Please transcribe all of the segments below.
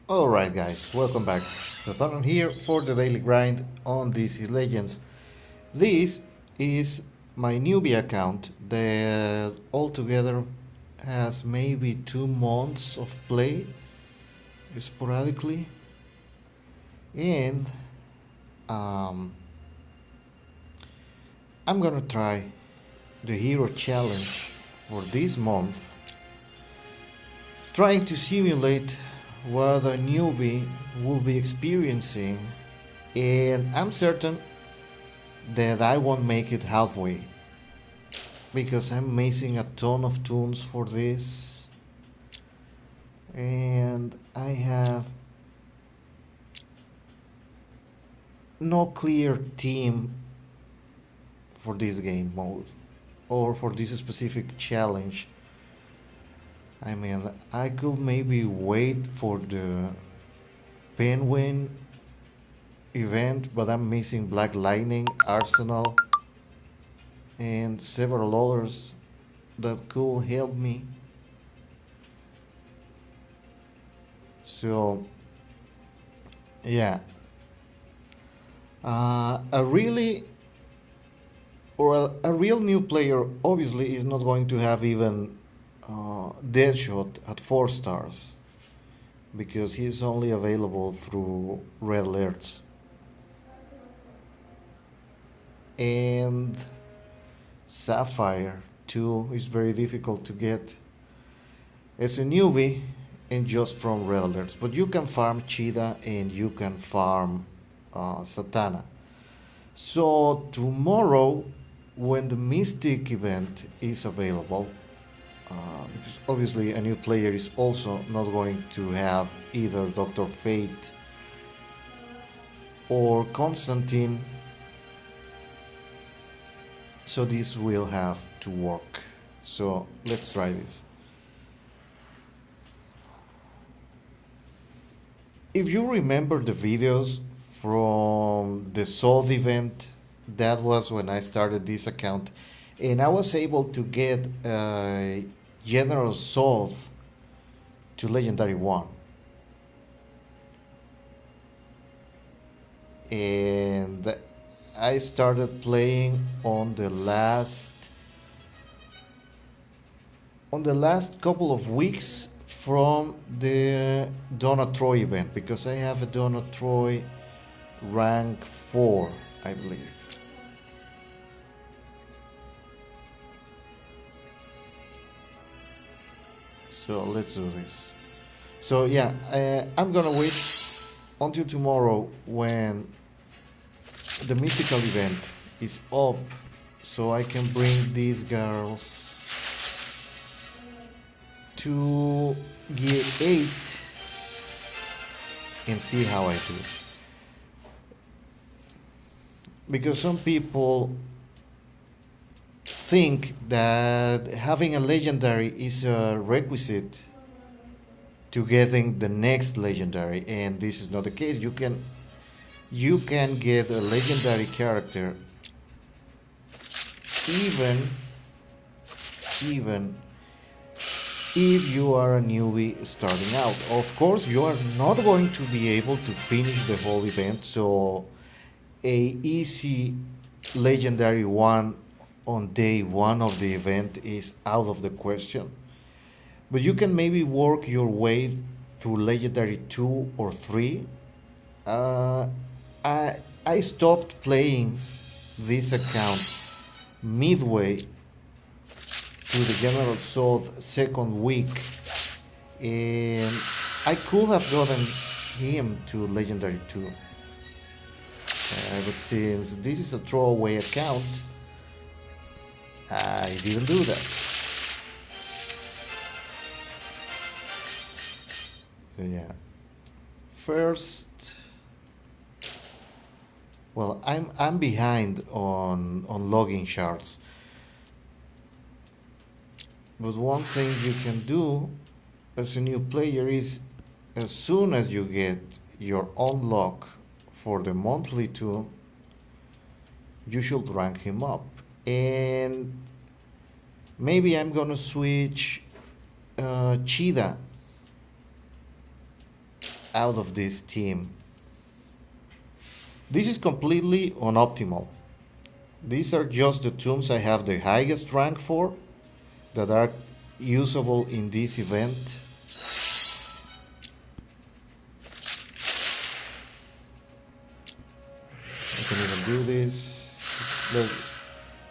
Alright guys, welcome back. Sathanan here for the daily grind on DC Legends. This is my newbie account that altogether has maybe 2 months of play sporadically, and um, I'm gonna try the hero challenge for this month, trying to simulate what a newbie will be experiencing, and I'm certain that I won't make it halfway because I'm missing a ton of tunes for this, and I have no clear team for this game mode or for this specific challenge. I mean, I could maybe wait for the Penguin event, but I'm missing Black Lightning, Arsenal, and several others that could help me. So, yeah, a really or a real new player obviously is not going to have even Deadshot at 4 stars because he's only available through red alerts. And Sapphire too is very difficult to get as a newbie and just from red alerts. But you can farm Cheetah and you can farm Satana. So tomorrow, when the Mystic event is available, because obviously a new player is also not going to have either Dr. Fate or Constantine, so this will have to work. So let's try this. If you remember the videos from the Sold event, that was when I started this account, and I was able to get General Sold to Legendary 1. And I started playing on the last couple of weeks from the Donna Troy event because I have a Donna Troy rank 4, I believe. So let's do this. So yeah, I'm gonna wait until tomorrow when the mystical event is up so I can bring these girls to gear 8 and see how I do. Because some people think that having a legendary is a requisite to getting the next legendary, and this is not the case. You can get a legendary character even even if you are a newbie starting out. Of course, you are not going to be able to finish the whole event, so a easy legendary 1 on day 1 of the event is out of the question. But you can maybe work your way through legendary 2 or 3. Uh, I stopped playing this account midway to the General Sold second week, and I could have gotten him to legendary 2. But since this is a throwaway account, I didn't do that. So yeah. First, well, I'm behind on logging shards. But one thing you can do as a new player is, as soon as you get your unlock for the monthly tool, you should rank him up. And maybe I'm gonna switch Cheetah out of this team. This is completely unoptimal. These are just the tombs I have the highest rank for that are usable in this event. I can even do this.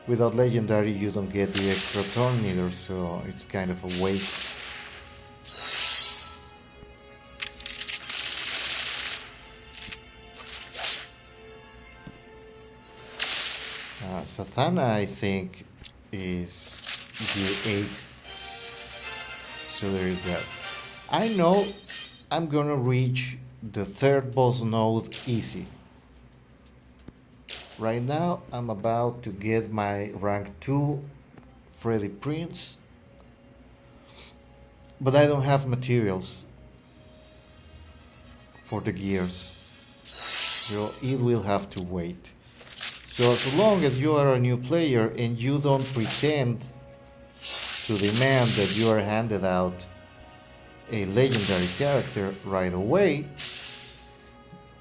Without legendary, you don't get the extra turn either, so it's kind of a waste. Sathana, I think, is gear 8. So there is that. I know I'm gonna reach the third boss node easy. Right now, I'm about to get my rank 2 Freddy Prince, but I don't have materials for the gears, so it will have to wait. So as long as you are a new player and you don't pretend to demand that you are handed out a legendary character right away,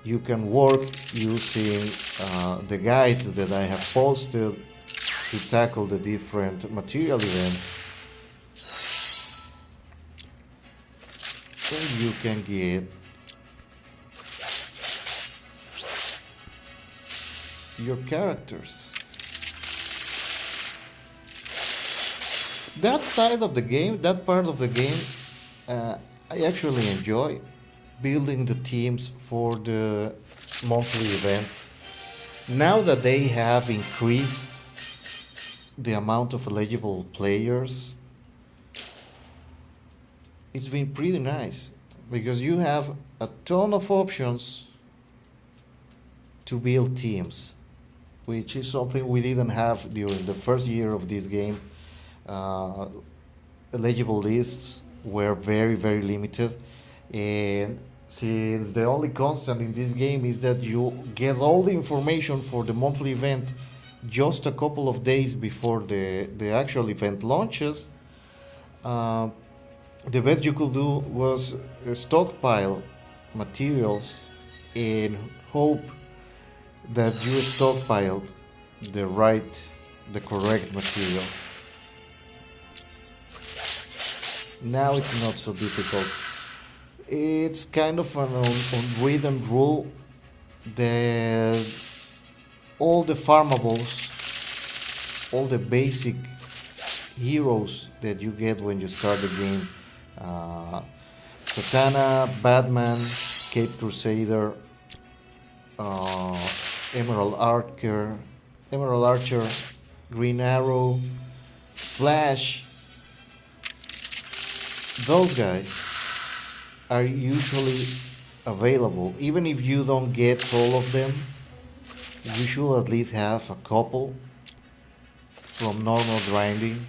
you can work using the guides that I have posted to tackle the different material events, and you can get your characters. That side of the game, that part of the game, I actually enjoy building the teams for the monthly events. Now that they have increased the amount of eligible players, it's been pretty nice because you have a ton of options to build teams, which is something we didn't have during the first year of this game. Uh, Eligible lists were very, very limited, and since the only constant in this game is that you get all the information for the monthly event just a couple of days before the actual event launches, uh, the best you could do was stockpile materials and hope that you stockpiled the correct materials. Now it's not so difficult. It's kind of an unwritten rule that all the farmables, all the basic heroes that you get when you start the game, Satana, Batman, Cape Crusader, uh, Emerald Archer, Emerald Archer, Green Arrow, Flash, those guys are usually available. Even if you don't get all of them, you should at least have a couple from normal grinding.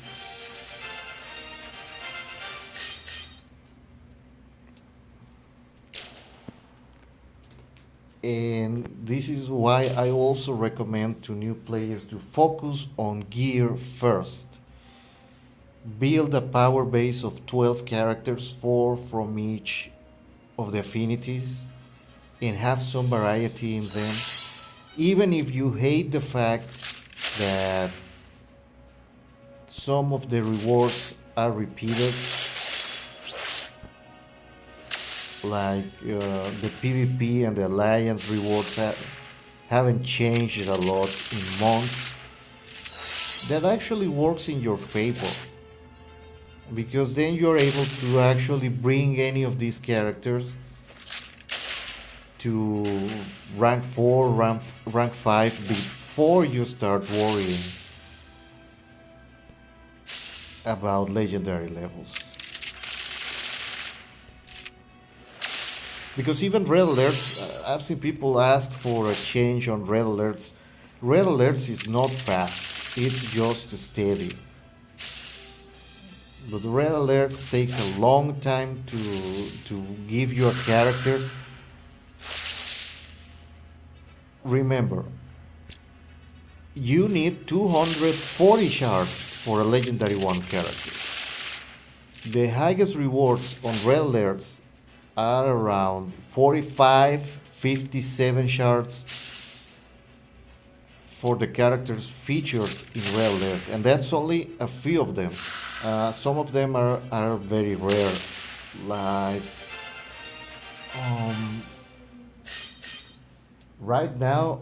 And this is why I also recommend to new players to focus on gear first. Build a power base of 12 characters, 4 from each of the affinities, and have some variety in them. Even if you hate the fact that some of the rewards are repeated, like the PvP and the Alliance rewards haven't changed a lot in months, that actually works in your favor. Because then you're able to actually bring any of these characters to rank 4, rank 5 before you start worrying about legendary levels. Because even red alerts, I've seen people ask for a change on red alerts. Red alerts is not fast, it's just steady. But red alerts take a long time to give you a character. Remember, you need 240 shards for a legendary 1 character. The highest rewards on red alerts are around 45, 57 shards for the characters featured in Red Alert, and that's only a few of them. Some of them are very rare, like um, right now,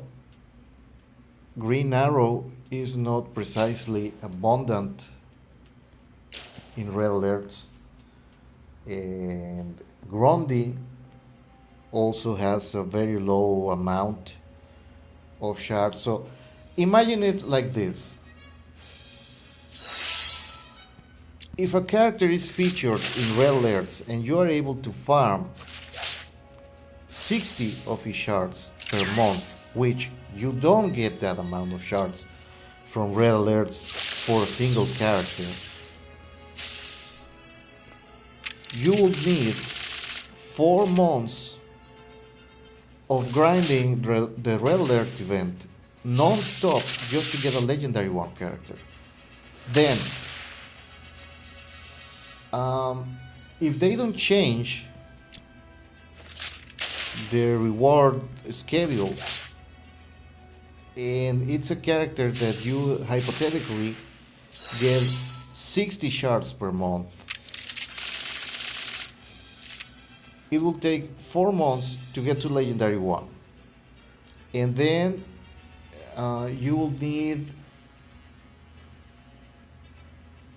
Green Arrow is not precisely abundant in Red Alerts, and Grundy also has a very low amount of shards. So imagine it like this: if a character is featured in Red Alerts and you are able to farm 60 of his shards per month, which you don't get that amount of shards from Red Alerts for a single character, you will need 4 months of grinding the Red Alert event non-stop just to get a legendary 1 character. Then, if they don't change the reward schedule, and it's a character that you hypothetically get 60 shards per month, it will take 4 months to get to legendary 1, and then you will need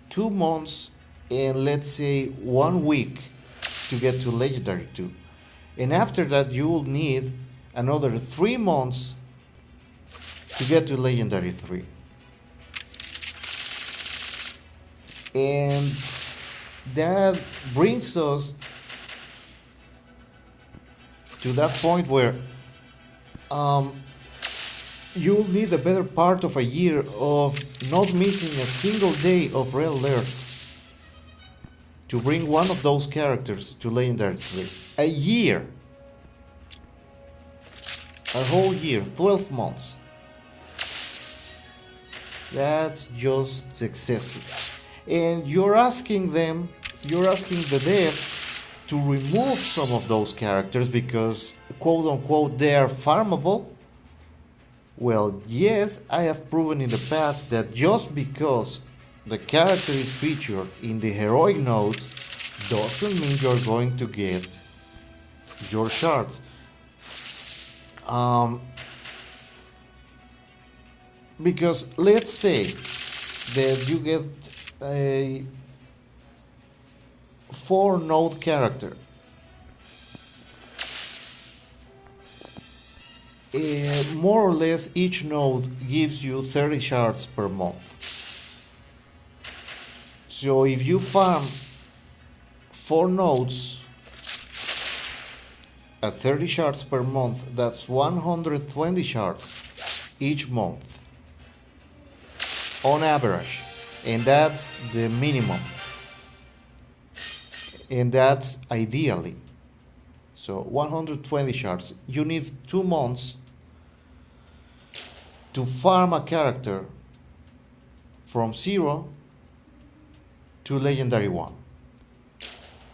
2 months and let's say 1 week to get to legendary 2, and after that you will need another 3 months to get to legendary 3. And that brings us to that point where you'll need a better part of a year of not missing a single day of Red Alerts to bring one of those characters to legendary 3. A year. A whole year, 12 months. That's just excessive. And you're asking the devs to remove some of those characters because, quote unquote, they are farmable. Well, yes, I have proven in the past that just because the character is featured in the heroic nodes doesn't mean you're going to get your shards. Because let's say that you get a 4 node character, more or less each node gives you 30 shards per month. So if you farm 4 nodes at 30 shards per month, that's 120 shards each month on average, and that's the minimum, and that's ideally. So 120 shards. You need 2 months to farm a character from 0 to legendary 1.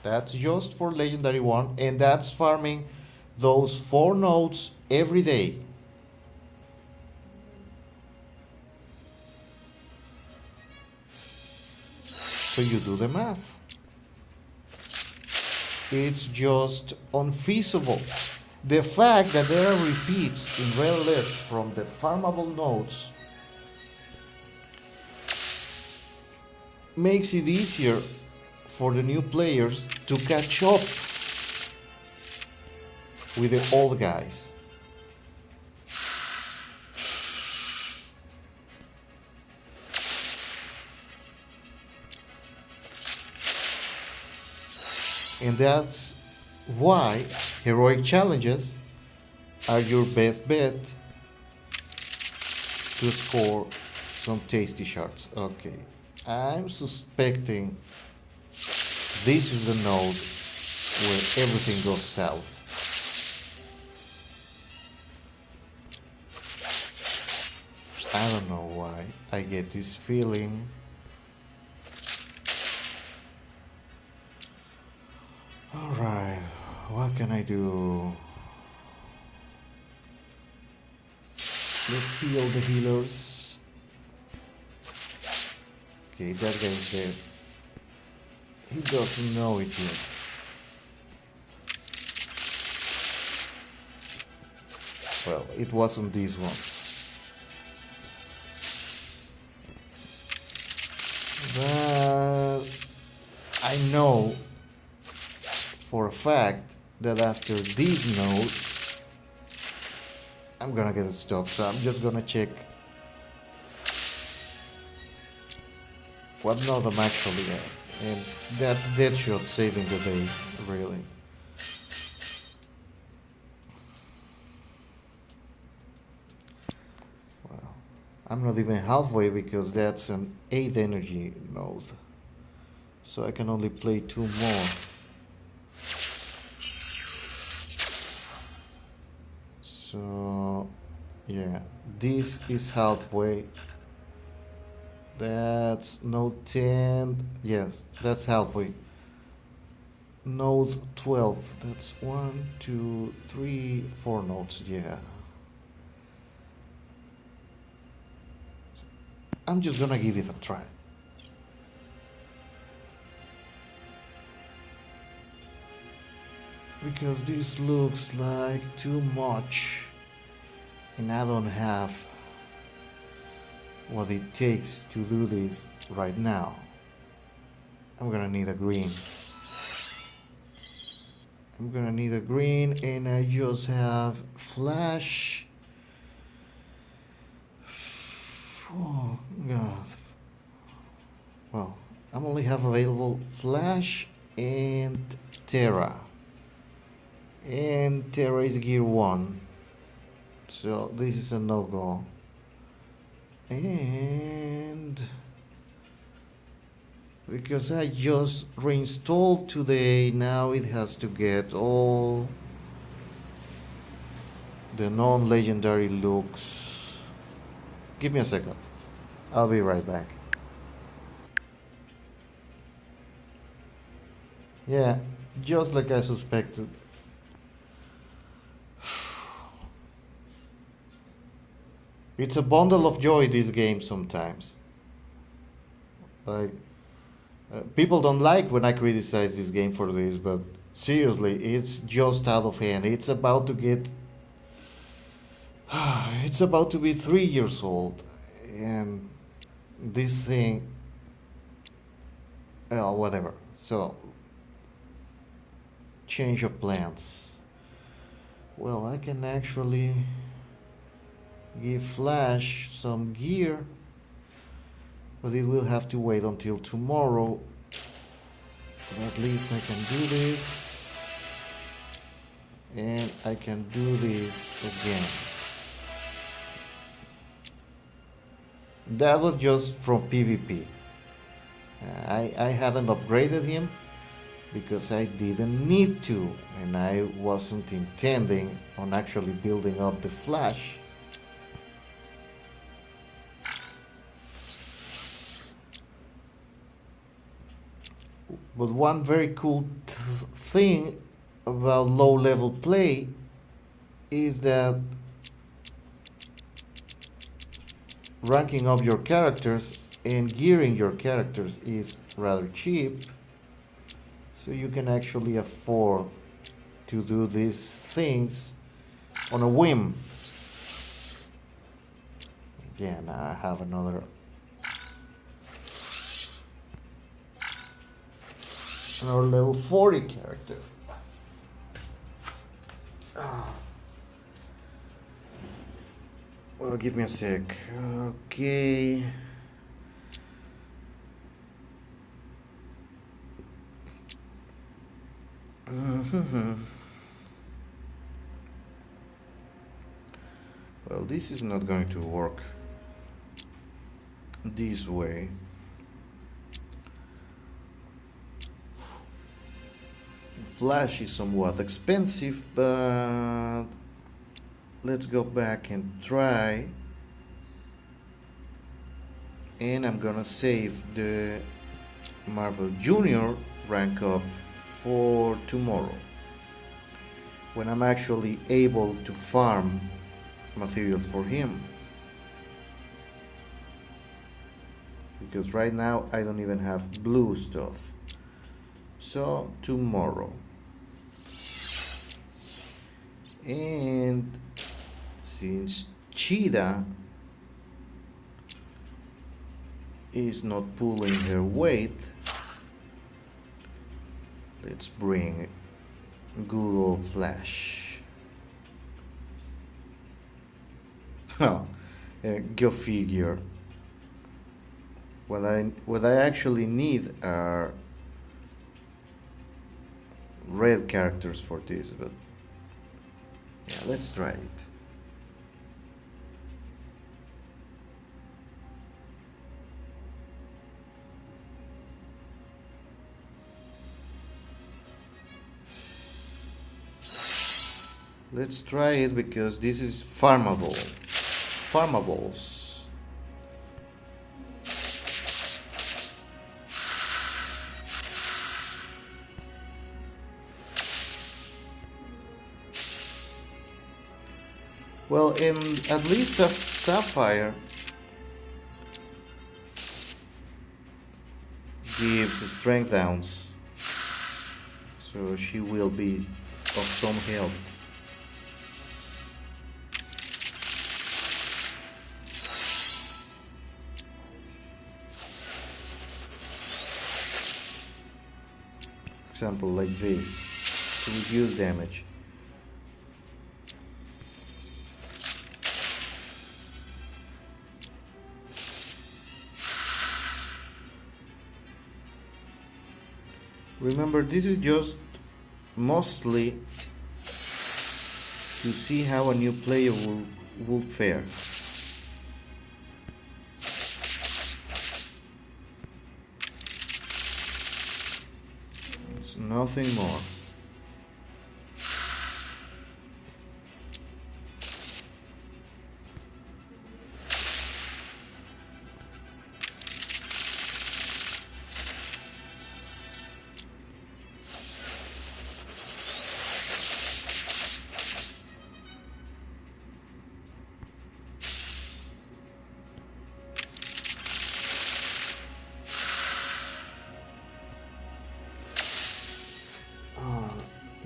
That's just for legendary 1, and that's farming those 4 nodes every day. So you do the math. It's just unfeasible. The fact that there are repeats in Red Alerts from the farmable nodes makes it easier for the new players to catch up with the old guys. And that's why heroic challenges are your best bet to score some tasty shards. Okay, I'm suspecting this is the node where everything goes south. I don't know why I get this feeling. Alright, what what can I do? Let's heal the healers. Okay, that guy's dead. He doesn't know it yet. Well, it wasn't this one. But I know for a fact that after this node, I'm gonna get it stopped. So I'm just gonna check what node I'm actually at. And that's Deadshot saving the day, really. Well, I'm not even halfway because that's an 8 energy node. So I can only play 2 more. So, yeah, this is halfway. That's node 10. Yes, that's halfway. Node 12. That's 1, 2, 3, 4 nodes. Yeah. I'm just gonna give it a try. Because this looks like too much. And I don't have what it takes to do this right now. I'm gonna need a green. I'm gonna need a green, and I just have flash. Oh god. Well, I only have available flash and Terra. And Terra is gear 1. So this is a no-go. And because I just reinstalled today, now it has to get all the non-legendary looks. Give me a second. I'll be right back. Yeah, just like I suspected. It's a bundle of joy, this game, sometimes. Like, people don't like when I criticize this game for this, but seriously, it's just out of hand. It's about to get. It's about to be 3 years old, and this thing. Whatever. So, change of plans. Well, I can actually give Flash some gear, but it will have to wait until tomorrow. But at least I can do this, and I can do this again. That was just from PvP. I hadn't upgraded him because I didn't need to, and I wasn't intending on actually building up the Flash. But one very cool thing about low level play is that ranking up your characters and gearing your characters is rather cheap, so you can actually afford to do these things on a whim. Again, I have another level 40 character. Well, give me a sec. Okay. Well, this is not going to work this way. Flash is somewhat expensive, but let's go back and try. And I'm gonna save the Marvel Junior rank up for tomorrow. when I'm actually able to farm materials for him. Because right now I don't even have blue stuff. So tomorrow. And since Cheetah is not pulling her weight, let's bring good old Flash. Oh, go figure. What I actually need are red characters for this, but yeah, let's try it. Let's try it because this is farmable. Farmables. Well, in at least a Sapphire gives strength downs, so she will be of some help. Example like this to reduce damage. Remember, this is just mostly to see how a new player will fare. It's nothing more.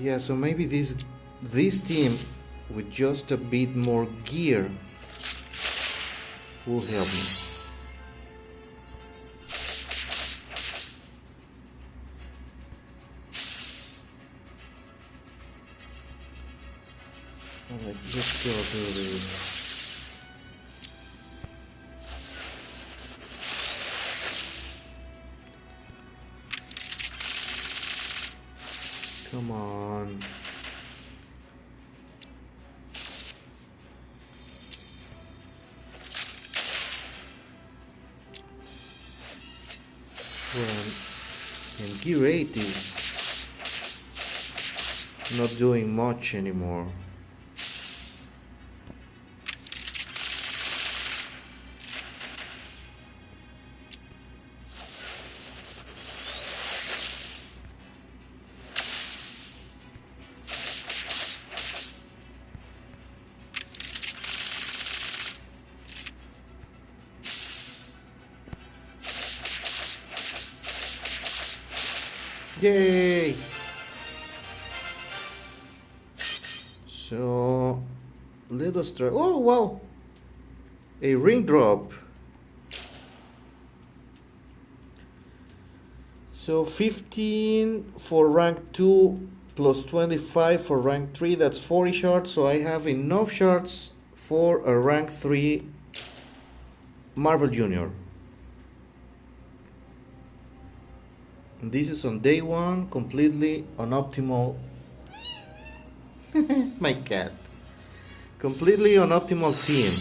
Yeah, so maybe this team with just a bit more gear will help me. Alright, let's go do this. Come on. Well, and Gear 8 is not doing much anymore. Yay! So let us try. Oh wow! A ring drop. So 15 for rank 2 plus 25 for rank 3, that's 40 shards. So I have enough shards for a rank 3 Marvel Junior. This is on day 1, completely unoptimal. My cat. Completely unoptimal team.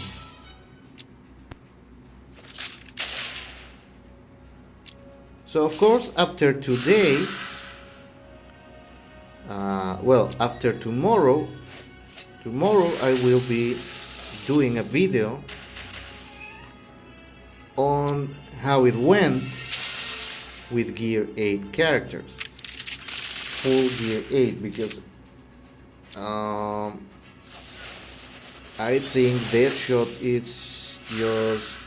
So of course after today, after tomorrow I will be doing a video on how it went with Gear 8 characters. Full Gear 8, because Um, I think Deathshot is just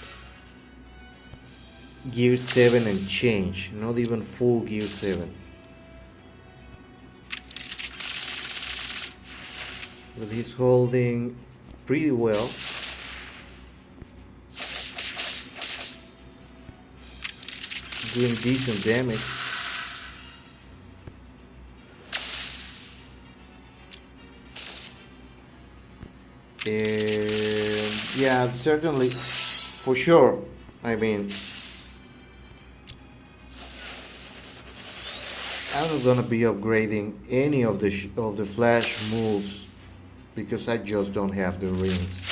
Gear 7 and change, not even full Gear 7. But he's holding pretty well. Doing decent damage. And yeah, certainly, for sure. I mean, I'm not gonna be upgrading any of the flash moves because I just don't have the rings.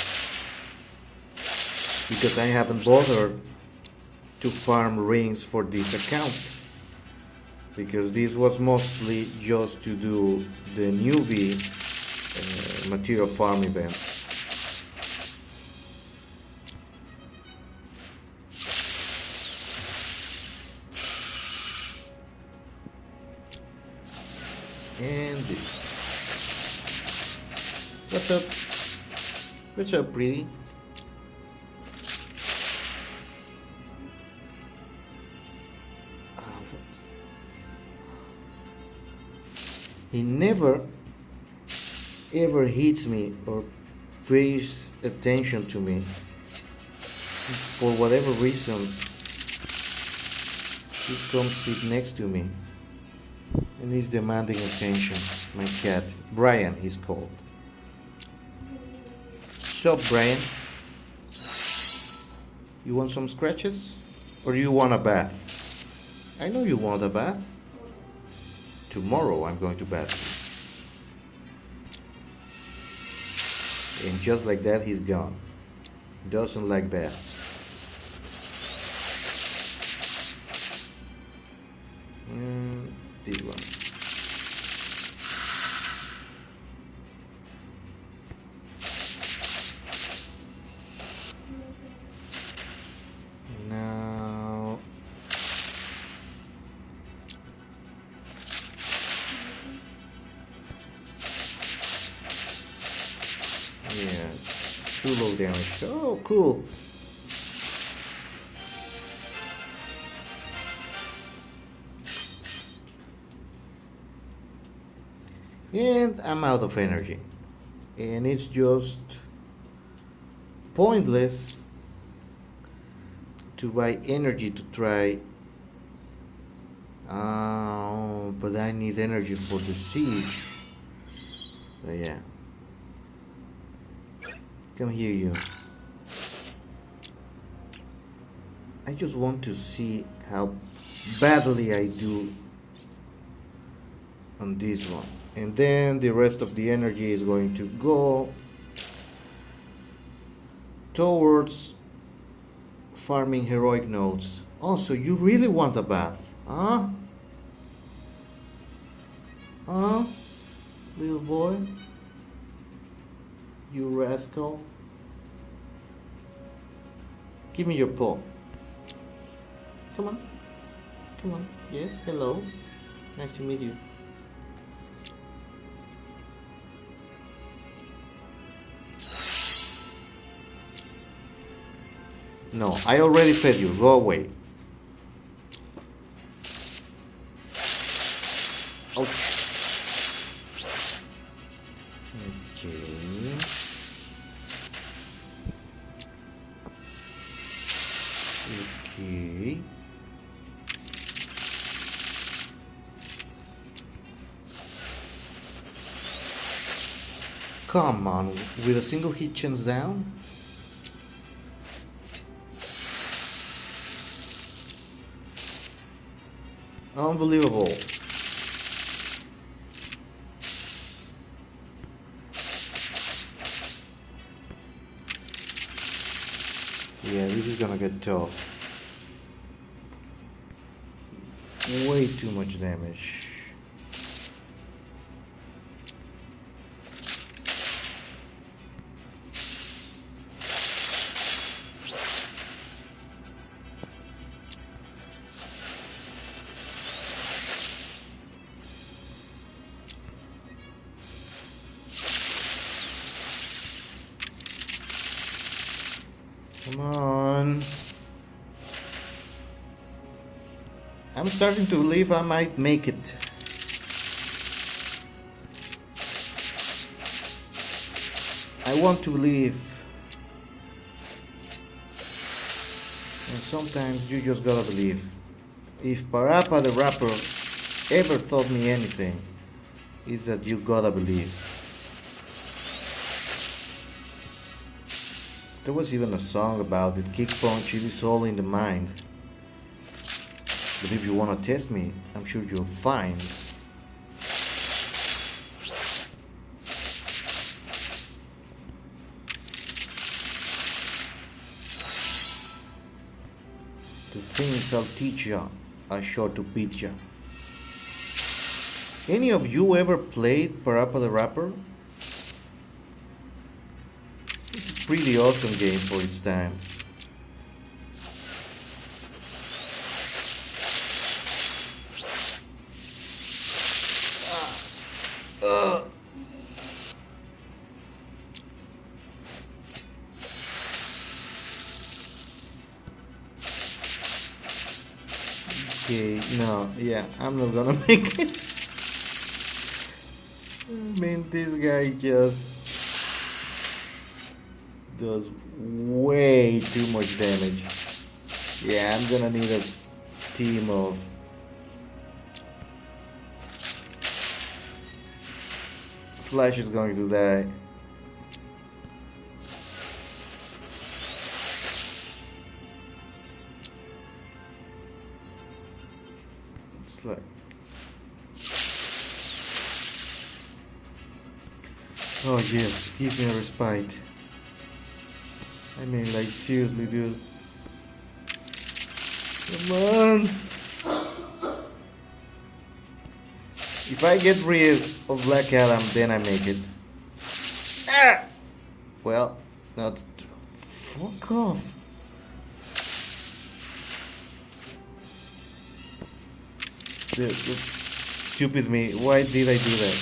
Because I haven't bothered to farm rings for this account. Because this was mostly just to do the newbie material farm events. And this. What's up? What's up, pretty? He never ever hits me or pays attention to me. For whatever reason, he comes sit next to me and he's demanding attention. My cat, Brian, he's called. Sup, Brian? You want some scratches? Or you want a bath? I know you want a bath. Tomorrow I'm going to bath you. And just like that, he's gone. Doesn't like baths. This one. Now yeah, too low damage. Oh, cool. And I'm out of energy. And it's just pointless to buy energy to try. But I need energy for the siege. So yeah. Come here, you. I just want to see how badly I do on this one. And then the rest of the energy is going to go towards farming heroic nodes. Oh, so you really want a bath, huh? Huh? Little boy? You rascal. Give me your paw. Come on. Come on. Yes, hello. Nice to meet you. No, I already fed you. Go away. Ouch. Okay. Okay. Come on, with a single hit chance down? Unbelievable. Yeah, this is gonna get tough. Way too much damage. Come on. I'm starting to believe I might make it. I want to believe. And sometimes you just gotta believe. If Parappa the Rapper ever taught me anything, is that you gotta believe. There was even a song about it. Kick punch, it is all in the mind. But if you wanna test me, I'm sure you'll find. The things I'll teach ya, are sure to beat ya. Any of you ever played Parappa the Rapper? It's a pretty awesome game for its time. Okay, no, yeah, I'm not gonna make it. I mean, this guy just does way too much damage. Yeah, I'm gonna need a team of Flash is going to die. It's like, oh yes, give me a respite. I mean, like, seriously, dude. Come on. If I get rid of Black Adam, then I make it. Ah! Well, not. Fuck off. The stupid me. Why did I do that?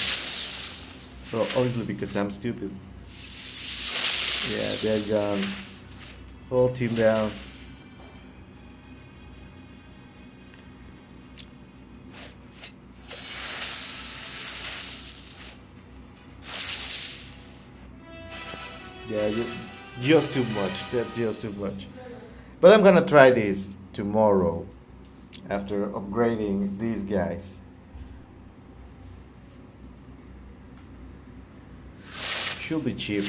Well, obviously because I'm stupid. Yeah, they're gone. Whole team down. Yeah, just too much. That's just too much. But I'm gonna try this tomorrow after upgrading these guys. Should be cheap.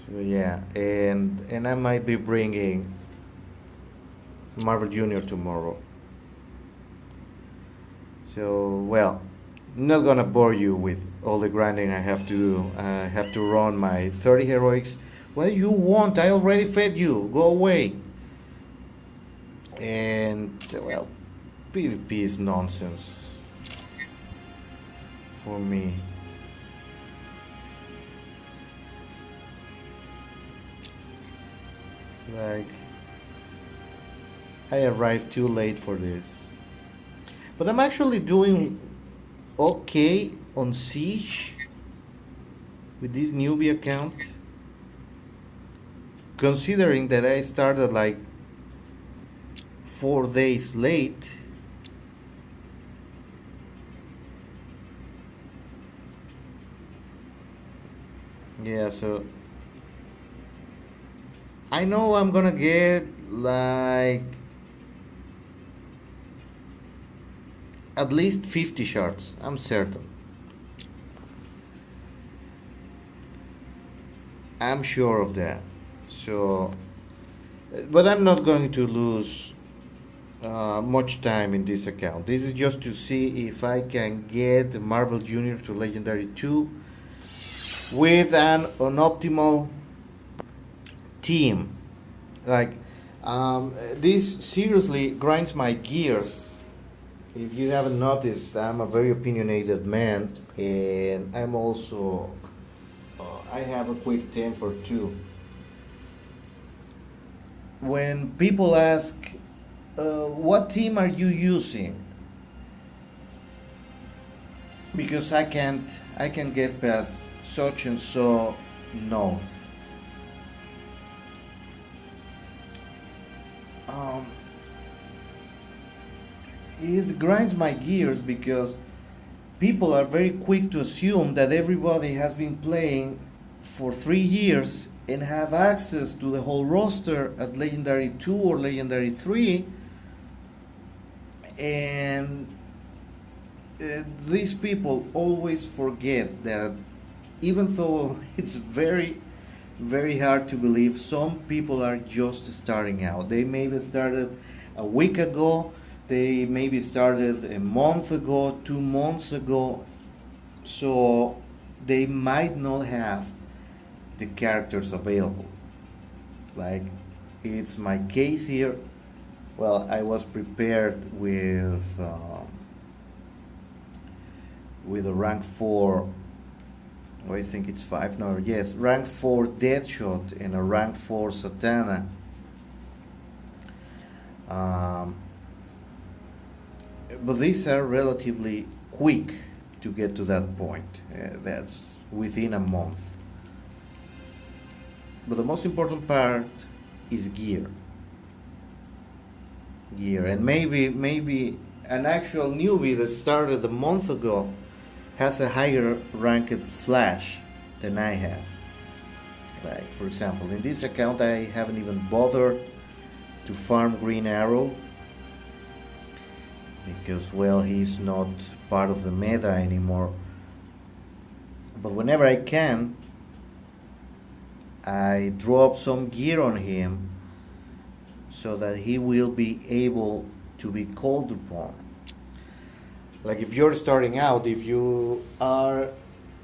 So yeah, and I might be bringing Marvel Junior tomorrow. So well, not gonna bore you with all the grinding I have to do. I have to run my 30 heroics. What do you want? I already fed you. Go away. And well, PvP is nonsense for me. Like, I arrived too late for this. But I'm actually doing okay on Siege with this newbie account. Considering that I started like 4 days late. Yeah, so I know I'm gonna get like at least 50 shards. I'm certain. I'm sure of that. So, but I'm not going to lose much time in this account. This is just to see if I can get Marvel Junior to Legendary 2 with an optimal team. Like, this seriously grinds my gears. If you haven't noticed, I'm a very opinionated man, and I'm also I have a quick temper too. When people ask, "What team are you using?" because I can get past such and so node. Um, it grinds my gears because people are very quick to assume that everybody has been playing for 3 years and have access to the whole roster at Legendary 2 or Legendary 3, and these people always forget that even though it's very hard to believe, some people are just starting out. They maybe started a week ago, they maybe started a month ago, 2 months ago, so they might not have the characters available. Like it's my case here. Well, I was prepared with a rank 4, or I think it's 5, no, yes, rank 4 Deathshot and a rank 4 Satana. Um, but these are relatively quick to get to that point. That's within a month. But the most important part is gear. Gear, and maybe an actual newbie that started a month ago has a higher ranked flash than I have. Like for example, in this account I haven't even bothered to farm Green Arrow because, well, he's not part of the meta anymore. But whenever I can, I drop some gear on him so that he will be able to be called upon. Like if you're starting out, if you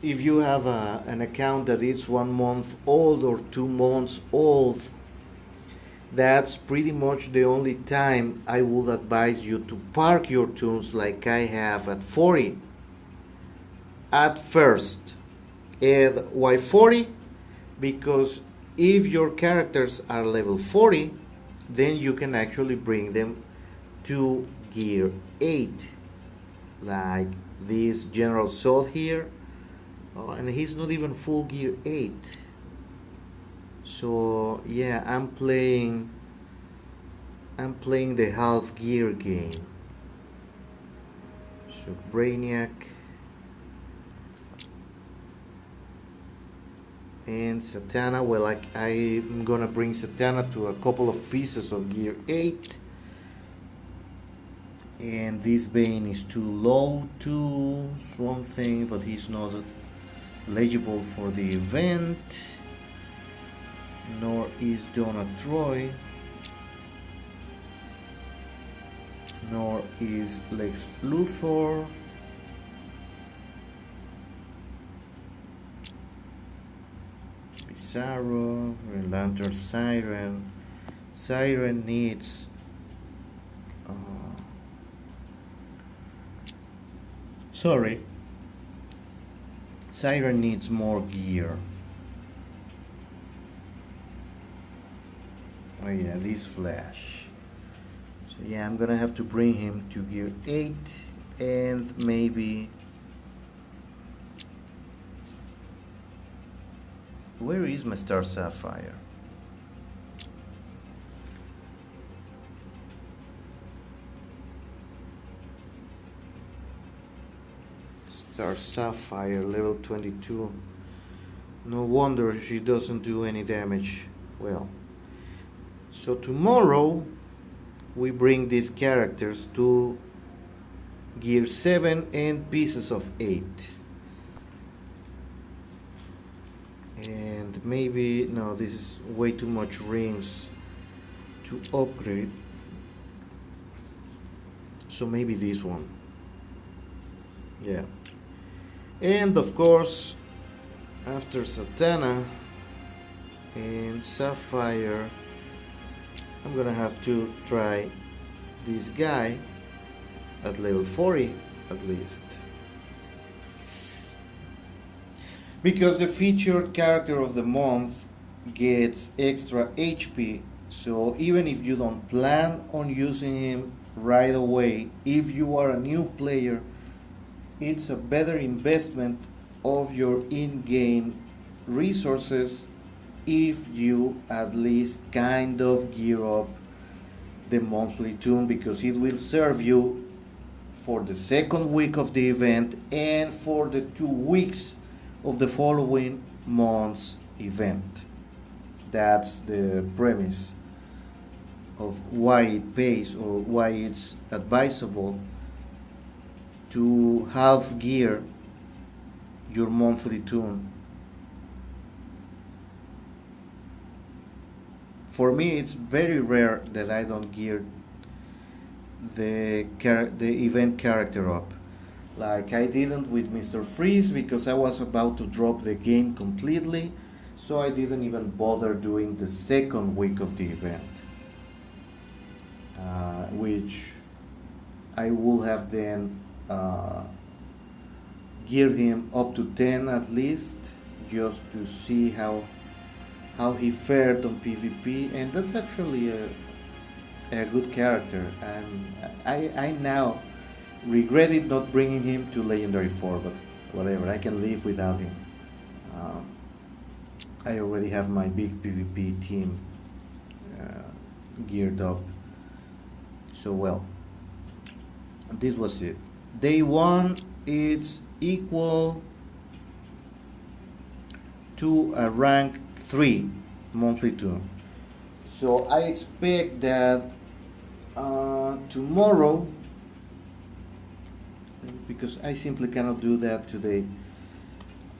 have an account that is 1 month old or 2 months old, that's pretty much the only time I would advise you to park your tunes like I have at 40 at first. And why 40? Because if your characters are level 40, then you can actually bring them to gear 8, like this General Soth here. Oh, and he's not even full gear 8. So yeah, I'm playing the half gear game. So Brainiac and Satana. Well, I'm gonna bring Satana to a couple of pieces of gear 8, and this Bane is too low to Swamp Thing, but he's not eligible for the event, nor is Donna Troy, nor is Lex Luthor. Bizarro, Green Lantern, Siren. Siren needs Siren needs more gear. Oh yeah, this Flash. So yeah, I'm gonna have to bring him to gear 8 and maybe... Where is my Star Sapphire? Star Sapphire, level 22. No wonder she doesn't do any damage. Well, so tomorrow we bring these characters to gear 7 and pieces of 8. And maybe, no, this is way too much rings to upgrade. So maybe this one. Yeah. And of course, after Satana and Sapphire, I'm gonna have to try this guy at level 40 at least. Because the featured character of the month gets extra HP, so even if you don't plan on using him right away, if you are a new player, it's a better investment of your in-game resources if you at least kind of gear up the monthly tune, because it will serve you for the second week of the event and for the 2 weeks of the following month's event. That's the premise of why it pays or why it's advisable to half gear your monthly tune. For me, it's very rare that I don't gear the event character up. Like I didn't with Mr. Freeze because I was about to drop the game completely, so I didn't even bother doing the second week of the event, which I will have then geared him up to 10 at least, just to see how he fared on PvP, and that's actually a good character. And I now regretted not bringing him to Legendary 4, but whatever, I can live without him. Um, I already have my big PvP team geared up. So, well, this was it. Day 1, it's equal to a rank 3 monthly tune. So I expect that tomorrow, because I simply cannot do that today,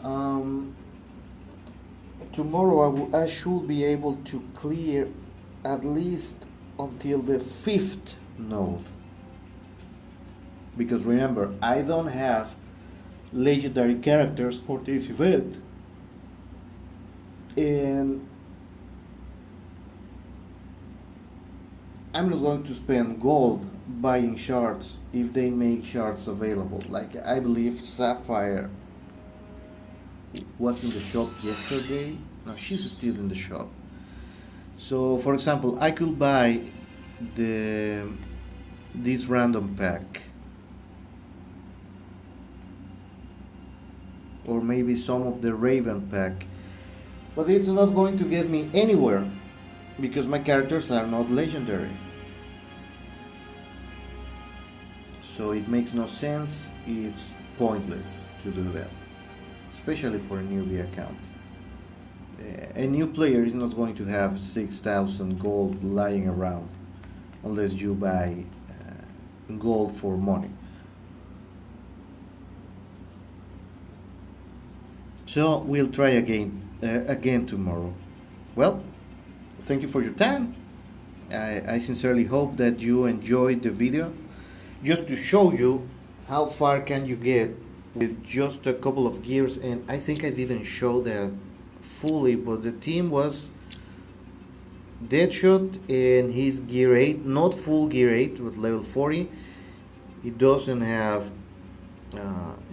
um, tomorrow I should be able to clear at least until the 5th node. Because remember, I don't have legendary characters for this event. And I'm not going to spend gold buying shards if they make shards available. Like I believe Sapphire was in the shop yesterday. No, she's still in the shop. So for example, I could buy the this random pack, or maybe some of the Raven pack, but it's not going to get me anywhere because my characters are not legendary. So it makes no sense, it's pointless to do that, especially for a newbie account. A new player is not going to have 6,000 gold lying around unless you buy gold for money. So we'll try again tomorrow. Well, thank you for your time. I sincerely hope that you enjoyed the video. Just to show you how far can you get with just a couple of gears, and I think I didn't show that fully, but the team was Deadshot and his gear 8, not full gear 8 with level 40. He doesn't have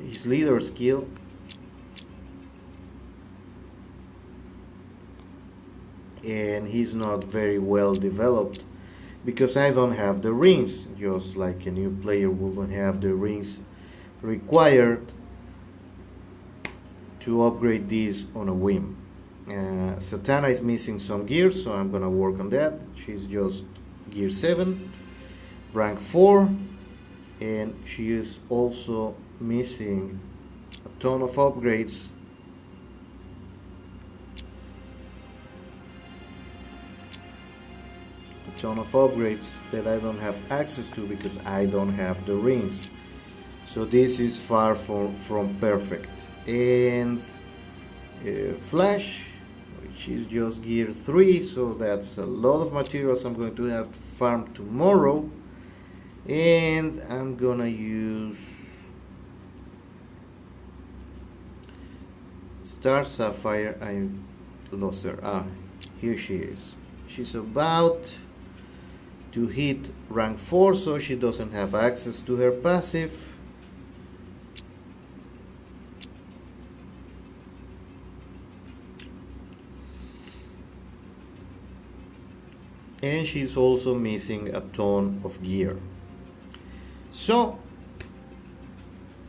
his leader skill, and he's not very well developed because I don't have the rings, just like a new player wouldn't have the rings required to upgrade this on a whim. Satana is missing some gears, so I'm gonna work on that. She's just gear 7, rank 4, and she is also missing a ton of upgrades. Ton of upgrades that I don't have access to because I don't have the rings. So this is far from perfect. And Flash, which is just gear 3, so that's a lot of materials I'm going to have to farm tomorrow. And I'm gonna use Star Sapphire. I lost her. Here she is. She's about to hit rank 4, so she doesn't have access to her passive. And she's also missing a ton of gear. So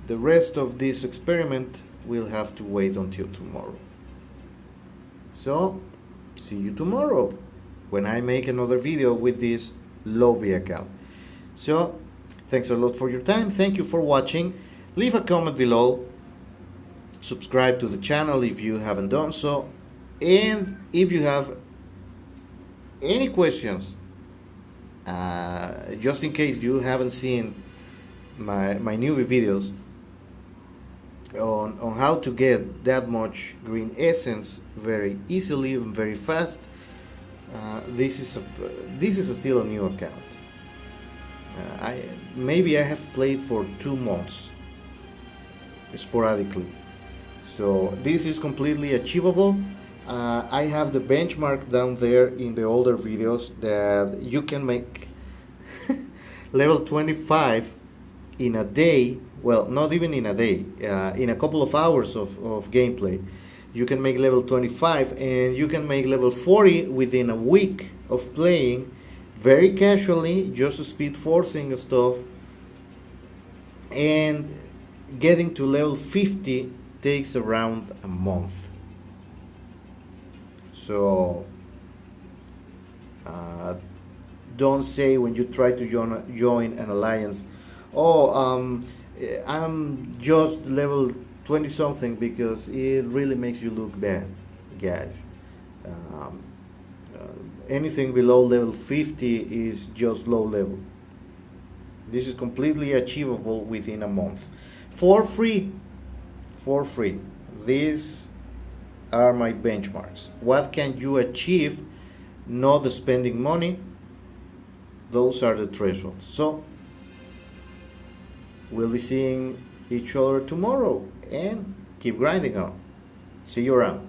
The rest of this experiment will have to wait until tomorrow. So, see you tomorrow when I make another video with this Lobby account. So, thanks a lot for your time. Thank you for watching. Leave a comment below. Subscribe to the channel if you haven't done so. And if you have any questions, just in case you haven't seen my newbie videos on how to get that much green essence very easily and very fast, this is still a new account. Maybe I have played for 2 months sporadically, so this is completely achievable. I have the benchmark down there in the older videos that you can make level 25 in a day. Well, not even in a day, in a couple of hours of gameplay. You can make level 25 and you can make level 40 within a week of playing very casually, just speed forcing stuff. And getting to level 50 takes around a month. So don't say when you try to join an alliance, oh, I'm just level 20 something, because it really makes you look bad, guys. Anything below level 50 is just low level. This is completely achievable within a month for free. These are my benchmarks. What can you achieve not spending money? Those are the thresholds. So we'll be seeing each other tomorrow, and keep grinding on. See you around.